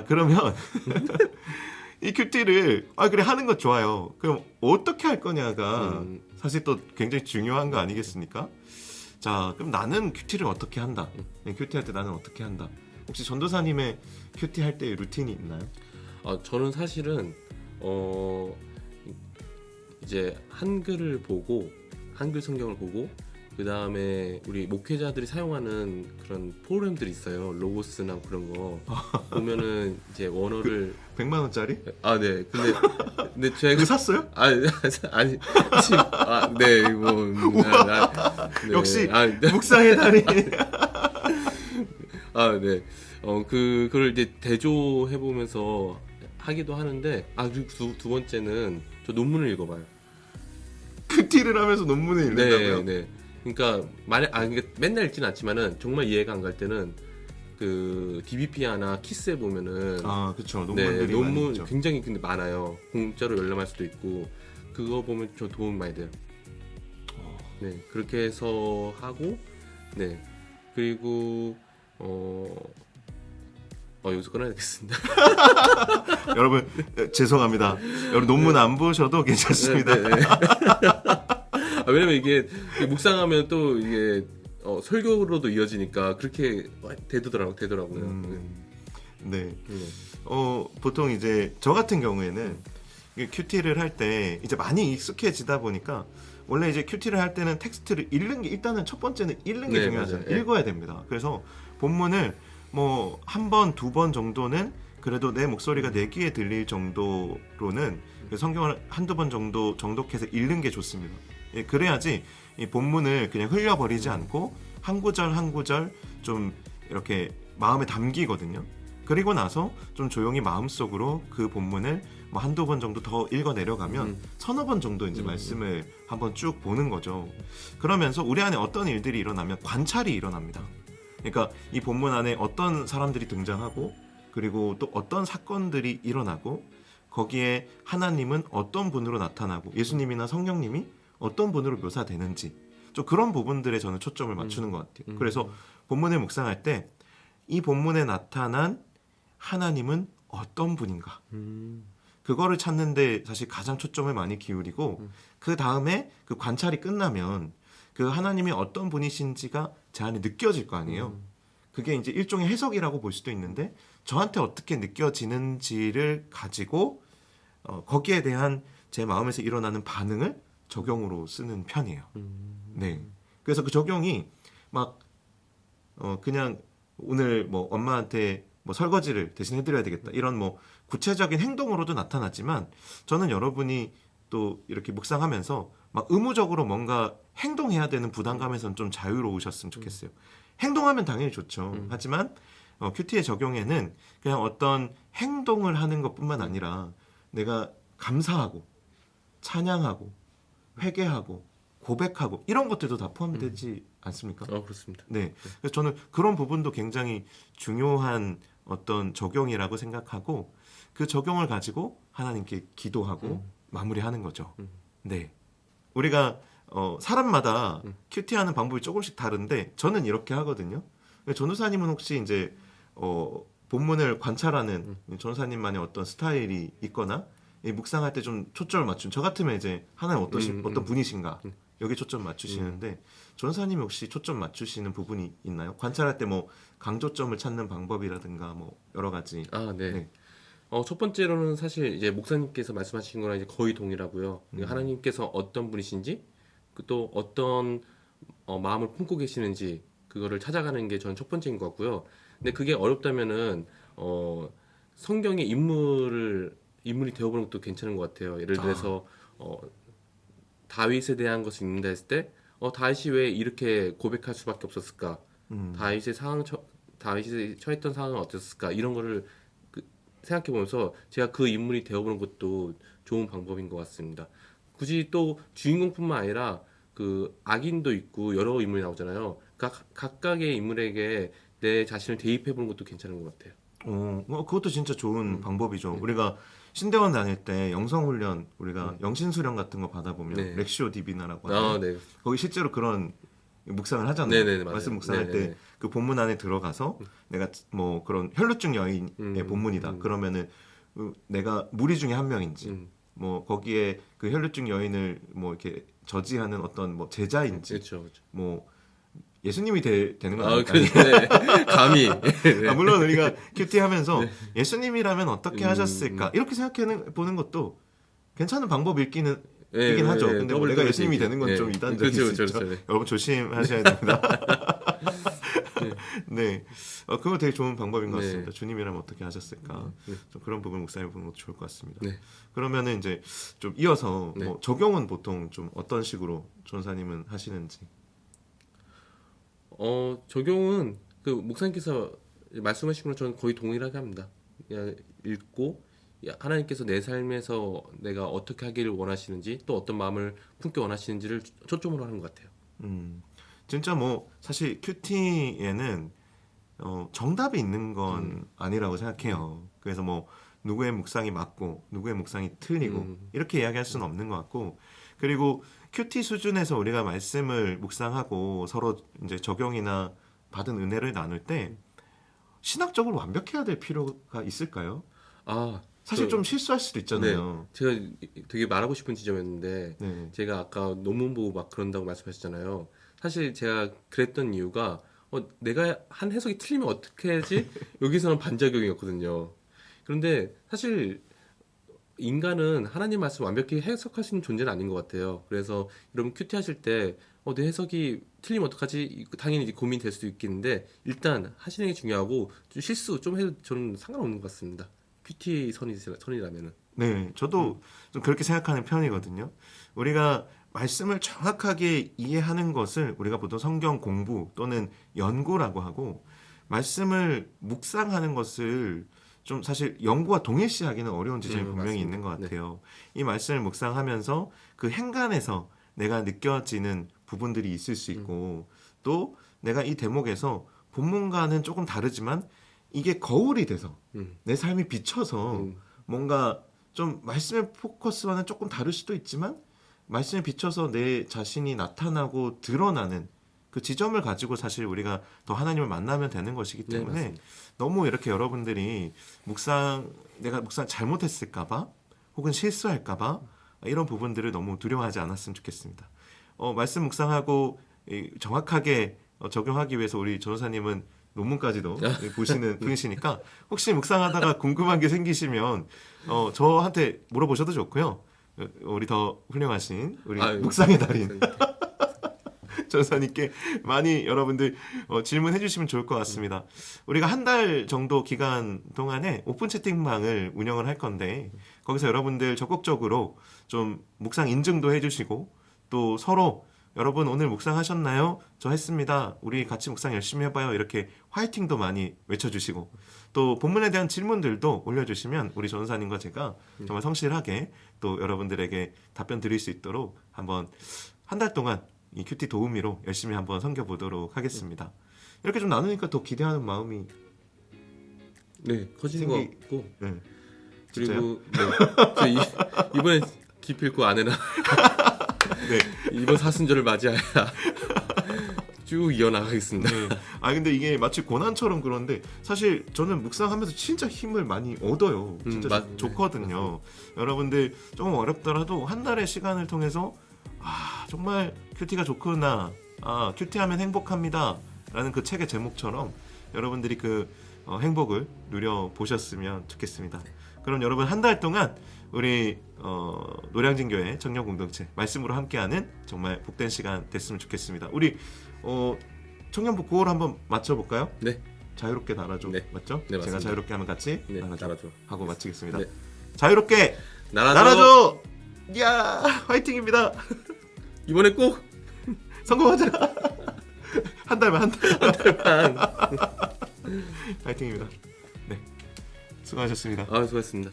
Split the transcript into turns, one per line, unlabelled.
그러면 이 큐티를 그래 하는 거 좋아요. 그럼 어떻게 할 거냐가 사실 또 굉장히 중요한 거 아니겠습니까? 자, 그럼 나는 큐티를 어떻게 한다? 큐티 할 때 나는 어떻게 한다? 혹시 전도사님의 큐티 할 때 루틴이 있나요?
저는 사실은 이제 한글을 보고 한글 성경을 보고 그 다음에 우리 목회자들이 사용하는 그런 프로그램들이 있어요. 로고스나 그런 거 보면은 이제 원어를
100만 원짜리?
네. 근데 제가
그거 샀어요?
아니 네, 뭐 네.
역시 묵상의 달인.
네. 그걸 이제 대조해 보면서 하기도 하는데 그리고 두 번째는 저 논문을 읽어봐요.
큐티를 하면서 논문을 읽는다고요?
네. 그러니까 그러니까 맨날 읽진 않지만은 정말 이해가 안 갈 때는 그 DBP나 키스에 보면은
그렇죠. 논문들이 많이
논문
있죠.
굉장히 근데 많아요. 공짜로 열람할 수도 있고 그거 보면 좀 도움 많이 돼요. 네, 그렇게 해서 하고 네 그리고 여기서 끊어야겠습니다.
여러분 죄송합니다. 여러분 논문 안 보셔도 괜찮습니다.
네. 왜냐면 이게 묵상하면 또 이게 설교로도 이어지니까 그렇게 되더라고요.
네. 보통 이제 저 같은 경우에는 큐티를 할 때 이제 많이 익숙해지다 보니까 원래 이제 큐티를 할 때는 텍스트를 읽는 게 일단은 첫 번째는 읽는 게 중요하잖아요.
맞아요.
읽어야 됩니다. 그래서 본문을 뭐 한 번, 두 번 정도는 그래도 내 목소리가 내 귀에 들릴 정도로는 성경을 한두 번 정도 정독해서 읽는 게 좋습니다. 그래야지 이 본문을 그냥 흘려버리지 않고 한 구절 한 구절 좀 이렇게 마음에 담기거든요. 그리고 나서 좀 조용히 마음속으로 그 본문을 뭐 한두 번 정도 더 읽어 내려가면 서너 번 정도 이제 말씀을 한번 쭉 보는 거죠. 그러면서 우리 안에 어떤 일들이 일어나면 관찰이 일어납니다. 그러니까 이 본문 안에 어떤 사람들이 등장하고 그리고 또 어떤 사건들이 일어나고 거기에 하나님은 어떤 분으로 나타나고 예수님이나 성령님이 어떤 분으로 묘사되는지 좀 그런 부분들에 저는 초점을 맞추는 것 같아요. 그래서 본문을 묵상할 때 이 본문에 나타난 하나님은 어떤 분인가 그거를 찾는데 사실 가장 초점을 많이 기울이고 그 다음에 그 관찰이 끝나면 그 하나님이 어떤 분이신지가 제 안에 느껴질 거 아니에요. 그게 이제 일종의 해석이라고 볼 수도 있는데 저한테 어떻게 느껴지는지를 가지고 거기에 대한 제 마음에서 일어나는 반응을 적용으로 쓰는 편이에요. 네. 그래서 그 적용이 막 그냥 오늘 뭐 엄마한테 뭐 설거지를 대신 해드려야 되겠다 이런 뭐 구체적인 행동으로도 나타나지만 저는 여러분이 또 이렇게 묵상하면서 막 의무적으로 뭔가 행동해야 되는 부담감에서는 좀 자유로우셨으면 좋겠어요. 행동하면 당연히 좋죠. 하지만 큐티의 적용에는 그냥 어떤 행동을 하는 것뿐만 아니라 내가 감사하고 찬양하고 회개하고 고백하고 이런 것들도 다 포함되지 않습니까?
그렇습니다.
네. 그래서 저는 그런 부분도 굉장히 중요한 어떤 적용이라고 생각하고 그 적용을 가지고 하나님께 기도하고 마무리하는 거죠. 네. 우리가 사람마다 큐티하는 방법이 조금씩 다른데 저는 이렇게 하거든요. 전도사님은 혹시 이제 본문을 관찰하는 전도사님만의 어떤 스타일이 있거나 묵상할 때 좀 초점을 맞춘 저 같으면 이제 하나님 어떤 분이신가 여기 초점 맞추시는데 전도사님이 혹시 초점 맞추시는 부분이 있나요? 관찰할 때 뭐 강조점을 찾는 방법이라든가 뭐 여러 가지.
네.
네.
첫 번째로는 사실 이제 목사님께서 말씀하신 거랑 이제 거의 동일하고요. 하나님께서 어떤 분이신지 또 어떤 마음을 품고 계시는지 그거를 찾아가는 게 저는 첫 번째인 것 같고요. 근데 그게 어렵다면은 성경의 인물이 되어보는 것도 괜찮은 것 같아요. 예를 들어서 다윗에 대한 것을 읽는다 했을 때 다윗이 왜 이렇게 고백할 수밖에 없었을까? 다윗이 처했던 상황은 어땠을까? 이런 거를 생각해 보면서 제가 그 인물이 되어보는 것도 좋은 방법인 것 같습니다. 굳이 또 주인공뿐만 아니라 그 악인도 있고 여러 인물이 나오잖아요. 각각의 인물에게 내 자신을 대입해 보는 것도 괜찮은 것 같아요.
그것도 진짜 좋은 방법이죠. 우리가 신대원 다닐 때 영성훈련 우리가 영신수련 같은 거 받아보면 렉시오 디비나라고 하죠.
네.
거기 실제로 그런 묵상을 하잖아요.
네네, 맞아요.
말씀 묵상할
네네.
때 그 본문 안에 들어가서 내가 뭐 그런 혈루증 여인의 본문이다. 그러면은 내가 무리 중에 한 명인지 뭐 거기에 그 혈루증 여인을 뭐 이렇게 저지하는 어떤 뭐 제자인지
그렇죠. 그렇죠.
뭐 예수님이 되는 건
아,
아니에요.
네. 감히.
아, 물론 우리가 큐티하면서
네.
예수님이라면 어떻게 하셨을까 이렇게 생각해 보는 것도 괜찮은 방법이긴
네,
하죠.
네,
근데 뭐
더블
내가
더블
예수님이
땡큐.
되는 건 좀
네.
이단적일
그렇죠,
수 있죠.
그렇죠, 네.
여러분 조심하셔야 됩니다. 네, 그거 되게 좋은 방법인 것
네.
같습니다. 주님이라면 어떻게 하셨을까?
네.
좀 그런 부분 묵상해 보는 것도 좋을 것 같습니다.
네.
그러면은 이제 좀 이어서
네.
뭐 적용은 보통 좀 어떤 식으로 전사님은 하시는지.
적용은 그 목사님께서 말씀하신 것처럼 저는 거의 동일하게 합니다. 그냥 읽고 하나님께서 내 삶에서 내가 어떻게 하기를 원하시는지 또 어떤 마음을 품기 원하시는지를 초점으로 하는 것 같아요.
진짜 뭐 사실 큐티에는 정답이 있는 건 아니라고 생각해요. 그래서 뭐 누구의 묵상이 맞고 누구의 묵상이 틀리고 이렇게 이야기할 수는 없는 것 같고, 그리고 큐티 수준에서 우리가 말씀을 묵상하고 서로 이제 적용이나 받은 은혜를 나눌 때 신학적으로 완벽해야 될 필요가 있을까요?
아,
사실 좀 실수할 수도 있잖아요.
제가 되게 말하고 싶은 지점이었는데
네.
제가 아까 논문 보고 막 그런다고 말씀하셨잖아요. 사실 제가 그랬던 이유가 내가 한 해석이 틀리면 어떻게 하지? 여기서는 반작용이었거든요. 그런데 사실 인간은 하나님 말씀 완벽히 해석할 수 있는 존재는 아닌 것 같아요. 그래서 여러분 큐티 하실 때 내 해석이 틀리면 어떡하지? 당연히 이제 고민될 수도 있겠는데 일단 하시는 게 중요하고 좀 실수 좀 해도 저는 상관없는 것 같습니다. 큐티 선이라면은.
네, 저도 좀 그렇게 생각하는 편이거든요. 우리가 말씀을 정확하게 이해하는 것을 우리가 보통 성경 공부 또는 연구라고 하고, 말씀을 묵상하는 것을 좀 사실 연구와 동일시하기는 어려운 지점이 분명히
맞습니다.
있는 것 같아요. 이 말씀을 묵상하면서 그 행간에서 내가 느껴지는 부분들이 있을 수 있고, 또 내가 이 대목에서 본문과는 조금 다르지만 이게 거울이 돼서 내 삶이 비춰서 뭔가 좀 말씀의 포커스와는 조금 다를 수도 있지만 말씀에 비춰서 내 자신이 나타나고 드러나는 그 지점을 가지고 사실 우리가 더 하나님을 만나면 되는 것이기 때문에
맞습니다.
너무 이렇게 여러분들이 내가 묵상 잘못했을까봐 혹은 실수할까봐 이런 부분들을 너무 두려워하지 않았으면 좋겠습니다. 말씀 묵상하고 정확하게 적용하기 위해서 우리 전도사님은 논문까지도 보시는 분이시니까 혹시 묵상하다가 궁금한 게 생기시면 저한테 물어보셔도 좋고요. 우리 더 훌륭하신 우리 묵상의 달인 전사님께 많이 여러분들 질문해 주시면 좋을 것 같습니다. 우리가 한 달 정도 기간 동안에 오픈 채팅방을 운영을 할 건데 거기서 여러분들 적극적으로 좀 묵상 인증도 해주시고 또 서로 여러분 오늘 묵상하셨나요? 저 했습니다. 우리 같이 묵상 열심히 해봐요. 이렇게 화이팅도 많이 외쳐주시고 또 본문에 대한 질문들도 올려주시면 우리 전사님과 제가 정말 성실하게 또 여러분들에게 답변 드릴 수 있도록 한번 한 달 동안 이 큐티 도우미로 열심히 한번 섬겨보도록 하겠습니다. 이렇게 좀 나누니까 더 기대하는 마음이
커지는 것 같고
네.
그리고 이번에 기필코 아내랑 이번 사순절을 맞이하여 쭉 이어나가겠습니다.
네. 근데 이게 마치 고난처럼 그런데 사실 저는 묵상하면서 진짜 힘을 많이 얻어요. 진짜 좋거든요. 여러분들 조금 어렵더라도 한 달의 시간을 통해서 정말 큐티가 좋구나, 큐티하면 행복합니다 라는 그 책의 제목처럼 여러분들이 그 행복을 누려보셨으면 좋겠습니다. 그럼 여러분 한 달 동안 우리 노량진교회 청년공동체 말씀으로 함께하는 정말 복된 시간 됐으면 좋겠습니다. 우리 청년부 구호를 한번 맞춰볼까요?
네.
자유롭게 날아줘.
네.
맞죠?
네, 맞습니다.
제가 자유롭게 하면 같이
날아줘
하고 마치겠습니다.
네.
자유롭게
날아줘.
이야, 화이팅입니다.
이번에 꼭
성공하자. 한 달만.
달만.
화이팅입니다. 네, 수고하셨습니다.
수고하셨습니다.